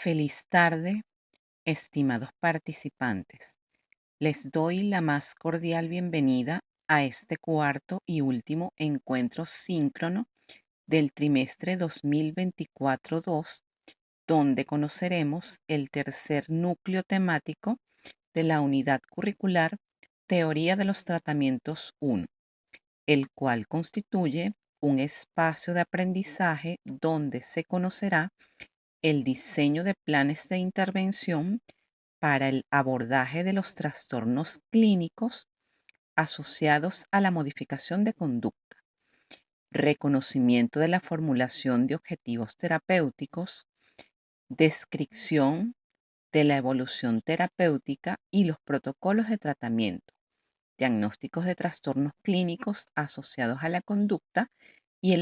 Feliz tarde, estimados participantes. Les doy la más cordial bienvenida a este cuarto y último encuentro síncrono del trimestre 2024-2, donde conoceremos el tercer núcleo temático de la unidad curricular Teoría de los Tratamientos 1, el cual constituye un espacio de aprendizaje donde se conocerá el diseño de planes de intervención para el abordaje de los trastornos clínicos asociados a la modificación de conducta, reconocimiento de la formulación de objetivos terapéuticos, descripción de la evolución terapéutica y los protocolos de tratamiento, diagnósticos de trastornos clínicos asociados a la conducta y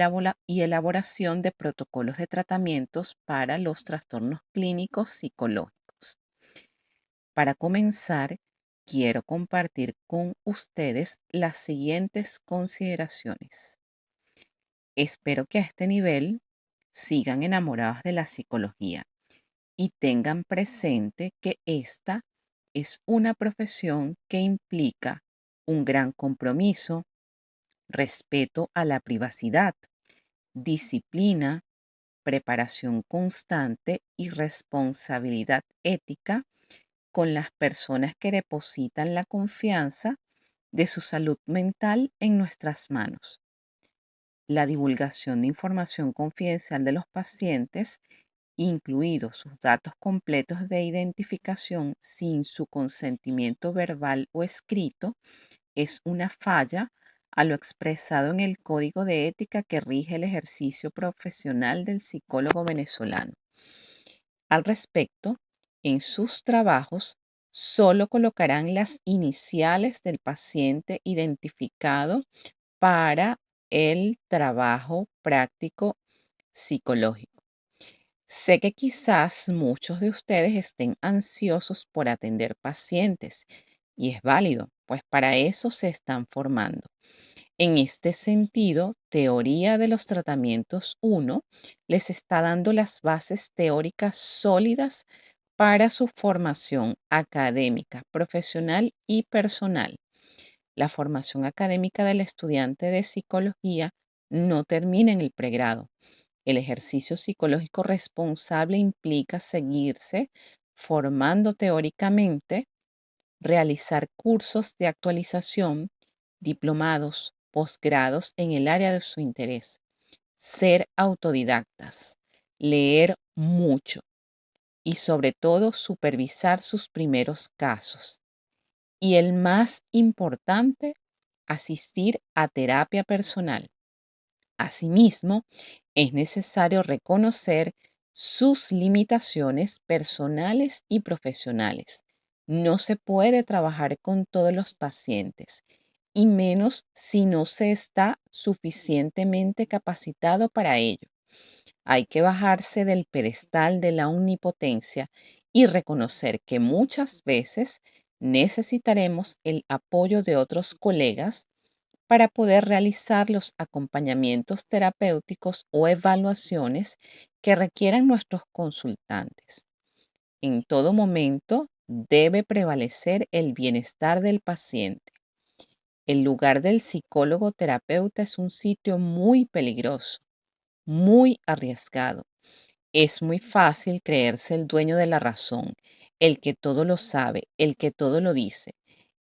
elaboración de protocolos de tratamientos para los trastornos clínicos psicológicos. Para comenzar, quiero compartir con ustedes las siguientes consideraciones. Espero que a este nivel sigan enamorados de la psicología y tengan presente que esta es una profesión que implica un gran compromiso, respeto a la privacidad, disciplina, preparación constante y responsabilidad ética con las personas que depositan la confianza de su salud mental en nuestras manos. La divulgación de información confidencial de los pacientes, incluidos sus datos completos de identificación sin su consentimiento verbal o escrito, es una falla a lo expresado en el Código de Ética que rige el ejercicio profesional del psicólogo venezolano. Al respecto, en sus trabajos solo colocarán las iniciales del paciente identificado para el trabajo práctico psicológico. Sé que quizás muchos de ustedes estén ansiosos por atender pacientes y es válido, pues para eso se están formando. En este sentido, Teoría de los Tratamientos 1 les está dando las bases teóricas sólidas para su formación académica, profesional y personal. La formación académica del estudiante de psicología no termina en el pregrado. El ejercicio psicológico responsable implica seguirse formando teóricamente, realizar cursos de actualización, diplomados, posgrados en el área de su interés, ser autodidactas, leer mucho y sobre todo supervisar sus primeros casos. Y el más importante, asistir a terapia personal. Asimismo, es necesario reconocer sus limitaciones personales y profesionales. No se puede trabajar con todos los pacientes, y menos si no se está suficientemente capacitado para ello. Hay que bajarse del pedestal de la omnipotencia y reconocer que muchas veces necesitaremos el apoyo de otros colegas para poder realizar los acompañamientos terapéuticos o evaluaciones que requieran nuestros consultantes. En todo momento debe prevalecer el bienestar del paciente. El lugar del psicólogo terapeuta es un sitio muy peligroso, muy arriesgado. Es muy fácil creerse el dueño de la razón, el que todo lo sabe, el que todo lo dice.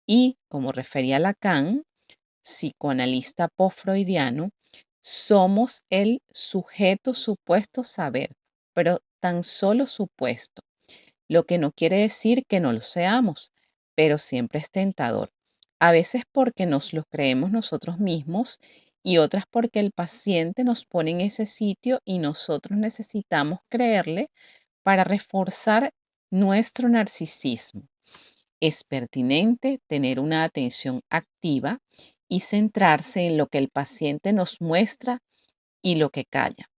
Y, como refería Lacan, psicoanalista post-freudiano, somos el sujeto supuesto saber, pero tan solo supuesto, lo que no quiere decir que no lo seamos, pero siempre es tentador. A veces porque nos lo creemos nosotros mismos y otras porque el paciente nos pone en ese sitio y nosotros necesitamos creerle para reforzar nuestro narcisismo. Es pertinente tener una atención activa y centrarse en lo que el paciente nos muestra y lo que calla,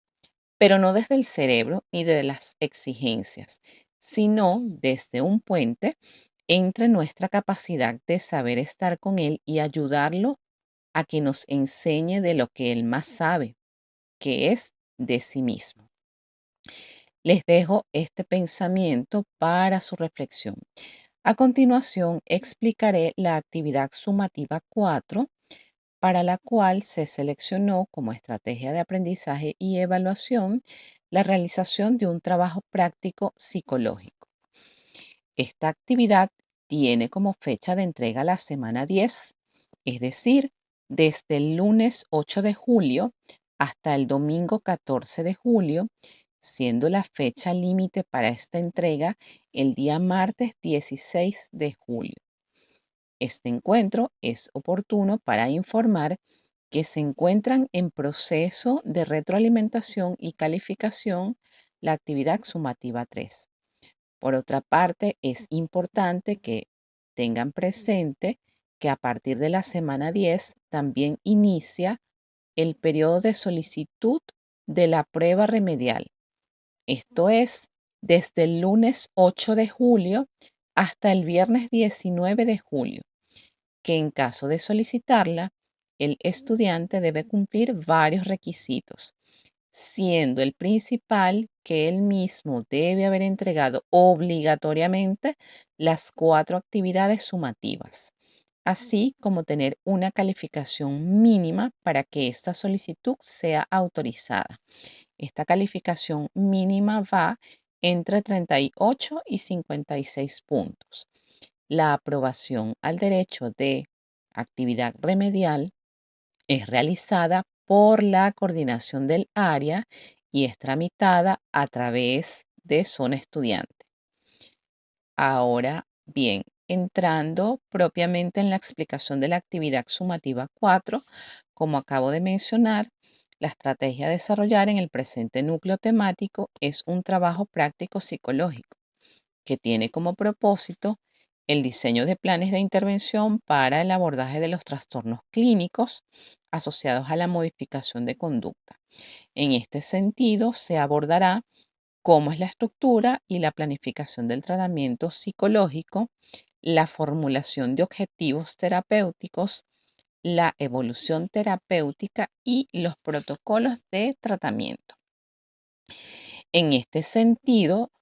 pero no desde el cerebro ni de las exigencias, sino desde un puente entre nuestra capacidad de saber estar con él y ayudarlo a que nos enseñe de lo que él más sabe, que es de sí mismo. Les dejo este pensamiento para su reflexión. A continuación, explicaré la actividad sumativa 4, para la cual se seleccionó como estrategia de aprendizaje y evaluación la realización de un trabajo práctico psicológico. Esta actividad tiene como fecha de entrega la semana 10, es decir, desde el lunes 8 de julio hasta el domingo 14 de julio, siendo la fecha límite para esta entrega el día martes 16 de julio. Este encuentro es oportuno para informar que se encuentran en proceso de retroalimentación y calificación la actividad sumativa 3. Por otra parte, es importante que tengan presente que a partir de la semana 10 también inicia el periodo de solicitud de la prueba remedial. Esto es, desde el lunes 8 de julio hasta el viernes 19 de julio, que en caso de solicitarla, el estudiante debe cumplir varios requisitos, siendo el principal que él mismo debe haber entregado obligatoriamente las 4 actividades sumativas, así como tener una calificación mínima para que esta solicitud sea autorizada. Esta calificación mínima va entre 38 y 56 puntos. La aprobación al derecho de actividad remedial es realizada por la coordinación del área y es tramitada a través de Zona Estudiante. Ahora bien, entrando propiamente en la explicación de la actividad sumativa 4, como acabo de mencionar, la estrategia a desarrollar en el presente núcleo temático es un trabajo práctico psicológico que tiene como propósito el diseño de planes de intervención para el abordaje de los trastornos clínicos asociados a la modificación de conducta. En este sentido, se abordará cómo es la estructura y la planificación del tratamiento psicológico, la formulación de objetivos terapéuticos, la evolución terapéutica y los protocolos de tratamiento. En este sentido,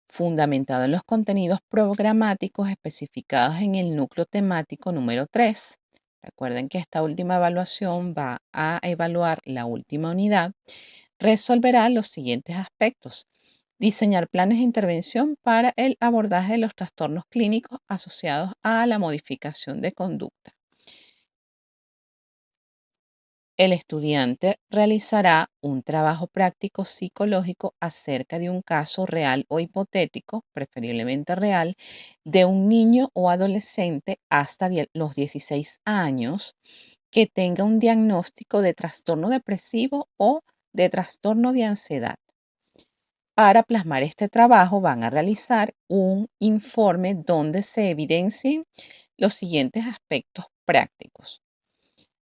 fundamentado en los contenidos programáticos especificados en el núcleo temático número 3. Recuerden que esta última evaluación va a evaluar la última unidad. Resolverá los siguientes aspectos. Diseñar planes de intervención para el abordaje de los trastornos clínicos asociados a la modificación de conducta. El estudiante realizará un trabajo práctico psicológico acerca de un caso real o hipotético, preferiblemente real, de un niño o adolescente hasta los 16 años que tenga un diagnóstico de trastorno depresivo o de trastorno de ansiedad. Para plasmar este trabajo van a realizar un informe donde se evidencien los siguientes aspectos prácticos.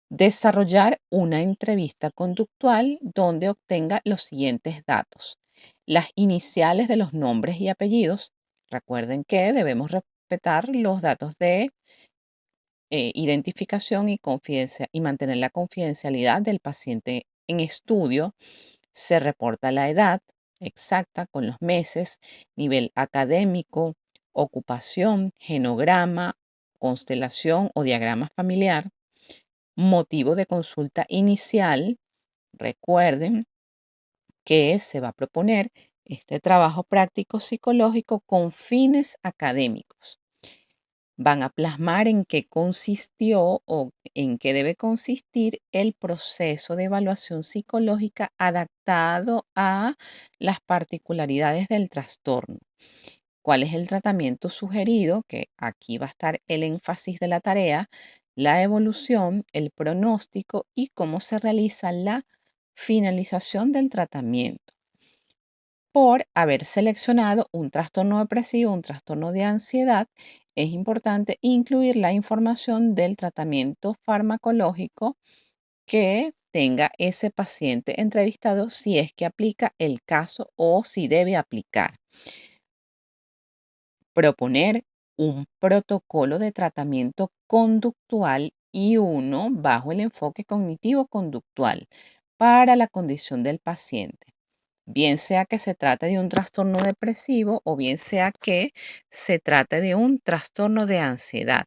Desarrollar una entrevista conductual donde obtenga los siguientes datos. Las iniciales de los nombres y apellidos. Recuerden que debemos respetar los datos de identificación y mantener la confidencialidad del paciente en estudio. Se reporta la edad exacta con los meses, nivel académico, ocupación, genograma, constelación o diagrama familiar. Motivo de consulta inicial, recuerden que se va a proponer este trabajo práctico psicológico con fines académicos. Van a plasmar en qué consistió o en qué debe consistir el proceso de evaluación psicológica adaptado a las particularidades del trastorno. ¿Cuál es el tratamiento sugerido? Que aquí va a estar el énfasis de la tarea, la evolución, el pronóstico y cómo se realiza la finalización del tratamiento. Por haber seleccionado un trastorno depresivo, un trastorno de ansiedad, es importante incluir la información del tratamiento farmacológico que tenga ese paciente entrevistado si es que aplica el caso o si debe aplicar. Proponer un protocolo de tratamiento conductual y uno bajo el enfoque cognitivo-conductual para la condición del paciente. bien sea que se trate de un trastorno depresivo o bien sea que se trate de un trastorno de ansiedad.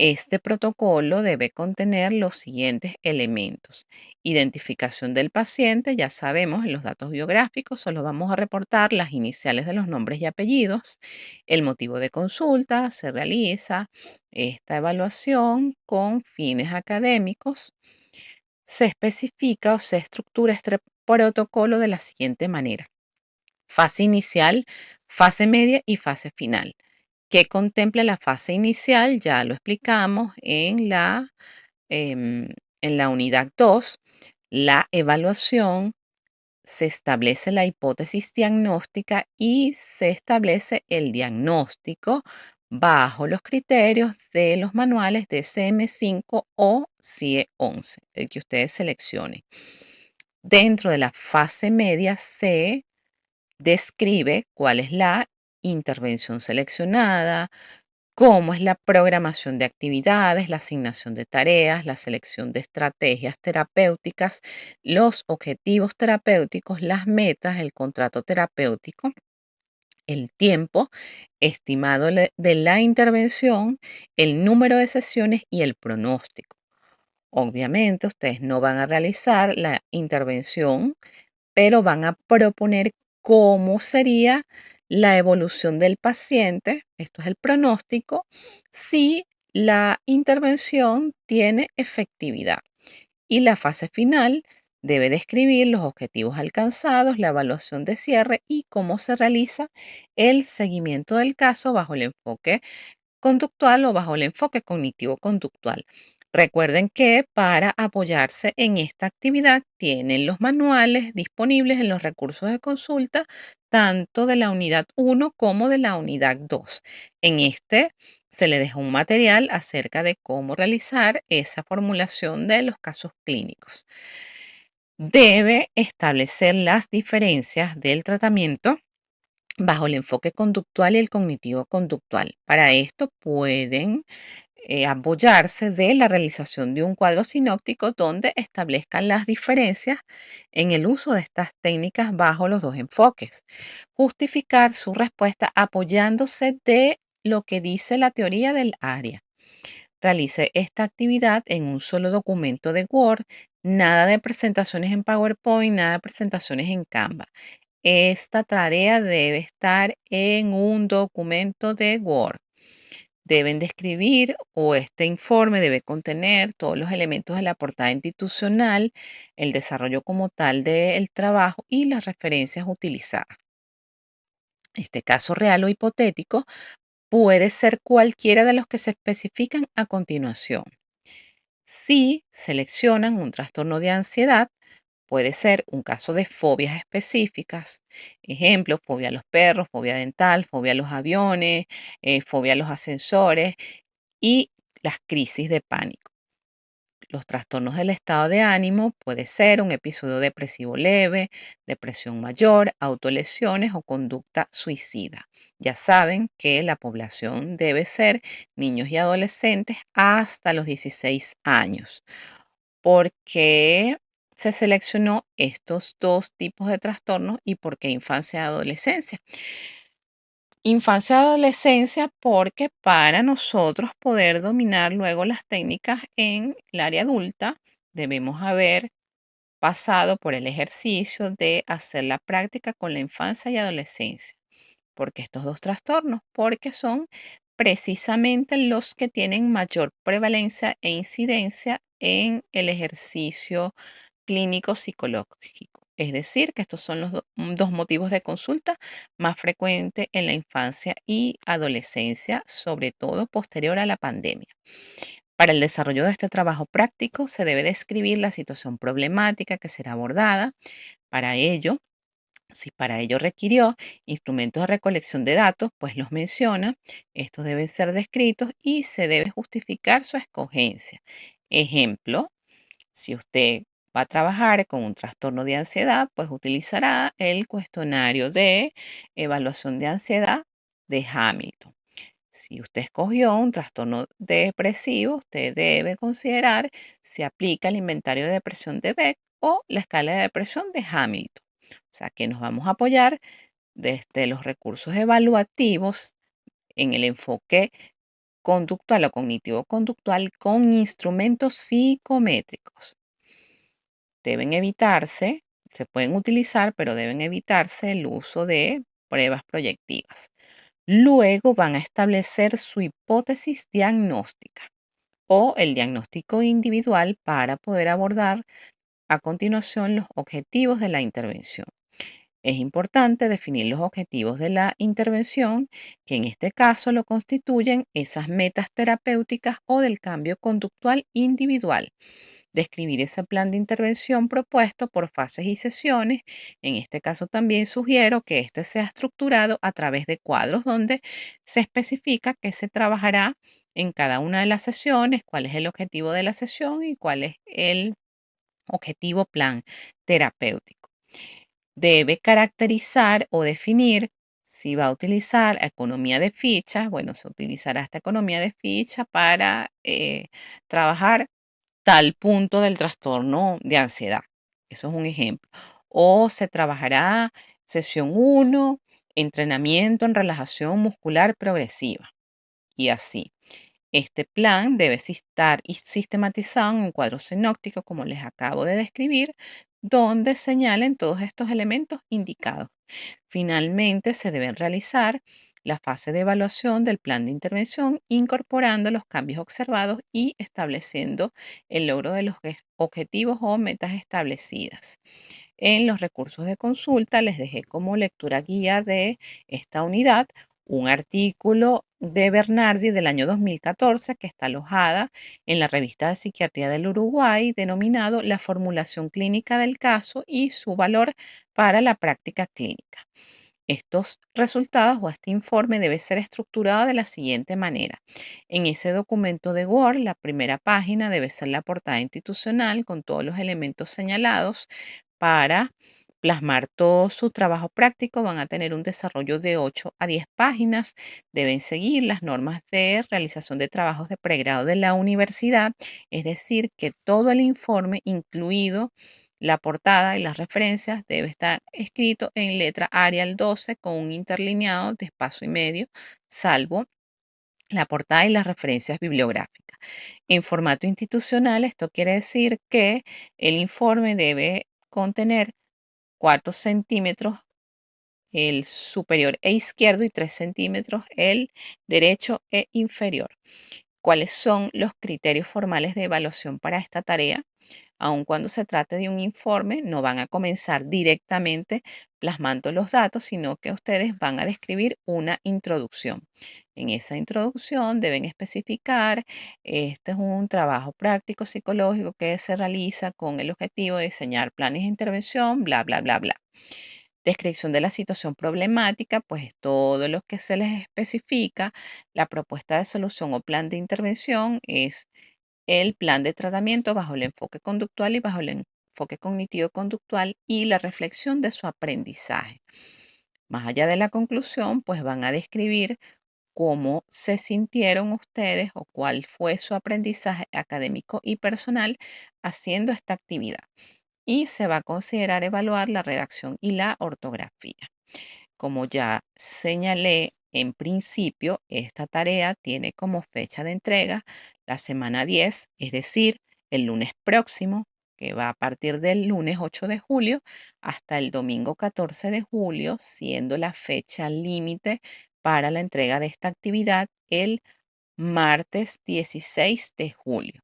Este protocolo debe contener los siguientes elementos. Identificación del paciente, ya sabemos, en los datos biográficos solo vamos a reportar las iniciales de los nombres y apellidos. El motivo de consulta, se realiza esta evaluación con fines académicos. Se especifica o se estructura este protocolo de la siguiente manera. Fase inicial, fase media y fase final. ¿Qué contempla la fase inicial? Ya lo explicamos em, en la unidad 2. La evaluación, se establece la hipótesis diagnóstica y se establece el diagnóstico bajo los criterios de los manuales de CM5 o CIE-11, el que ustedes seleccionen. Dentro de la fase media se describe cuál es la intervención seleccionada, cómo es la programación de actividades, la asignación de tareas, la selección de estrategias terapéuticas, los objetivos terapéuticos, las metas, el contrato terapéutico, el tiempo estimado de la intervención, el número de sesiones y el pronóstico. Obviamente, ustedes no van a realizar la intervención, pero van a proponer cómo sería la evolución del paciente, esto es el pronóstico, si la intervención tiene efectividad. Y la fase final debe describir los objetivos alcanzados, la evaluación de cierre y cómo se realiza el seguimiento del caso bajo el enfoque conductual o bajo el enfoque cognitivo-conductual. Recuerden que para apoyarse en esta actividad tienen los manuales disponibles en los recursos de consulta, tanto de la unidad 1 como de la unidad 2. En este se le deja un material acerca de cómo realizar esa formulación de los casos clínicos. Debe establecer las diferencias del tratamiento bajo el enfoque conductual y el cognitivo-conductual. Para esto pueden apoyarse de la realización de un cuadro sinóptico donde establezcan las diferencias en el uso de estas técnicas bajo los dos enfoques. Justificar su respuesta apoyándose de lo que dice la teoría del área. Realice esta actividad en un solo documento de Word, nada de presentaciones en PowerPoint, nada de presentaciones en Canva. Esta tarea debe estar en un documento de Word. Deben describir o este informe debe contener todos los elementos de la portada institucional, el desarrollo como tal del trabajo y las referencias utilizadas. Este caso real o hipotético puede ser cualquiera de los que se especifican a continuación. Si seleccionan un trastorno de ansiedad, puede ser un caso de fobias específicas. Ejemplo, fobia a los perros, fobia dental, fobia a los aviones, fobia a los ascensores y las crisis de pánico. Los trastornos del estado de ánimo puede ser un episodio depresivo leve, depresión mayor, autolesiones o conducta suicida. Ya saben que la población debe ser niños y adolescentes hasta los 16 años. ¿Por qué se seleccionó estos dos tipos de trastornos y por qué infancia y adolescencia? Infancia y adolescencia porque para nosotros poder dominar luego las técnicas en el área adulta debemos haber pasado por el ejercicio de hacer la práctica con la infancia y adolescencia. ¿Por qué estos dos trastornos? Porque son precisamente los que tienen mayor prevalencia e incidencia en el ejercicio clínico psicológico. Es decir, que estos son los dos motivos de consulta más frecuentes en la infancia y adolescencia, sobre todo posterior a la pandemia. Para el desarrollo de este trabajo práctico se debe describir la situación problemática que será abordada. Para ello, si para ello requirió instrumentos de recolección de datos, pues los menciona. Estos deben ser descritos y se debe justificar su escogencia. Ejemplo, si usted va a trabajar con un trastorno de ansiedad, pues utilizará el cuestionario de evaluación de ansiedad de Hamilton. Si usted escogió un trastorno depresivo, usted debe considerar si aplica el inventario de depresión de Beck o la escala de depresión de Hamilton. O sea, que nos vamos a apoyar desde los recursos evaluativos en el enfoque conductual o cognitivo-conductual con instrumentos psicométricos. Deben evitarse, se pueden utilizar, pero deben evitarse el uso de pruebas proyectivas. Luego van a establecer su hipótesis diagnóstica o el diagnóstico individual para poder abordar a continuación los objetivos de la intervención. Es importante definir los objetivos de la intervención, que en este caso lo constituyen esas metas terapéuticas o del cambio conductual individual. Describir ese plan de intervención propuesto por fases y sesiones. En este caso también sugiero que este sea estructurado a través de cuadros donde se especifica qué se trabajará en cada una de las sesiones, cuál es el objetivo de la sesión y cuál es el objetivo plan terapéutico. Debe caracterizar o definir si va a utilizar economía de fichas. Bueno, se utilizará esta economía de fichas para trabajar tal punto del trastorno de ansiedad. Eso es un ejemplo. O se trabajará sesión 1, entrenamiento en relajación muscular progresiva. Y así. Este plan debe estar sistematizado en un cuadro sinóptico, como les acabo de describir, donde señalen todos estos elementos indicados. Finalmente, se deben realizar la fase de evaluación del plan de intervención, incorporando los cambios observados y estableciendo el logro de los objetivos o metas establecidas. En los recursos de consulta les dejé como lectura guía de esta unidad un artículo de Bernardi del año 2014 que está alojada en la revista de Psiquiatría del Uruguay, denominado La formulación clínica del caso y su valor para la práctica clínica. Estos resultados o este informe debe ser estructurado de la siguiente manera. En ese documento de Word, la primera página debe ser la portada institucional con todos los elementos señalados. Para plasmar todo su trabajo práctico van a tener un desarrollo de 8 a 10 páginas. Deben seguir las normas de realización de trabajos de pregrado de la universidad, es decir, que todo el informe, incluido la portada y las referencias, debe estar escrito en letra Arial 12 con un interlineado de espacio y medio, salvo la portada y las referencias bibliográficas. En formato institucional, esto quiere decir que el informe debe contener 4 centímetros el superior e izquierdo y 3 centímetros el derecho e inferior. ¿Cuáles son los criterios formales de evaluación para esta tarea? Aun cuando se trate de un informe, no van a comenzar directamente plasmando los datos, sino que ustedes van a describir una introducción. En esa introducción deben especificar, este es un trabajo práctico psicológico que se realiza con el objetivo de diseñar planes de intervención, bla, bla, bla, bla. Descripción de la situación problemática, pues todo lo que se les especifica. La propuesta de solución o plan de intervención es el plan de tratamiento bajo el enfoque conductual y bajo el enfoque cognitivo-conductual y la reflexión de su aprendizaje. Más allá de la conclusión, pues van a describir cómo se sintieron ustedes o cuál fue su aprendizaje académico y personal haciendo esta actividad. Y se va a considerar evaluar la redacción y la ortografía. Como ya señalé en principio, esta tarea tiene como fecha de entrega la semana 10, es decir, el lunes próximo, que va a partir del lunes 8 de julio hasta el domingo 14 de julio, siendo la fecha límite para la entrega de esta actividad el martes 16 de julio.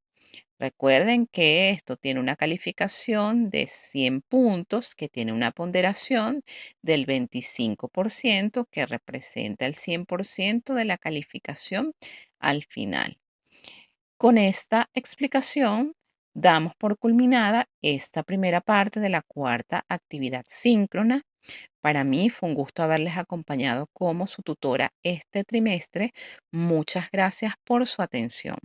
Recuerden que esto tiene una calificación de 100 puntos, que tiene una ponderación del 25%, que representa el 100% de la calificación al final. Con esta explicación, damos por culminada esta primera parte de la cuarta actividad síncrona. Para mí fue un gusto haberles acompañado como su tutora este trimestre. Muchas gracias por su atención.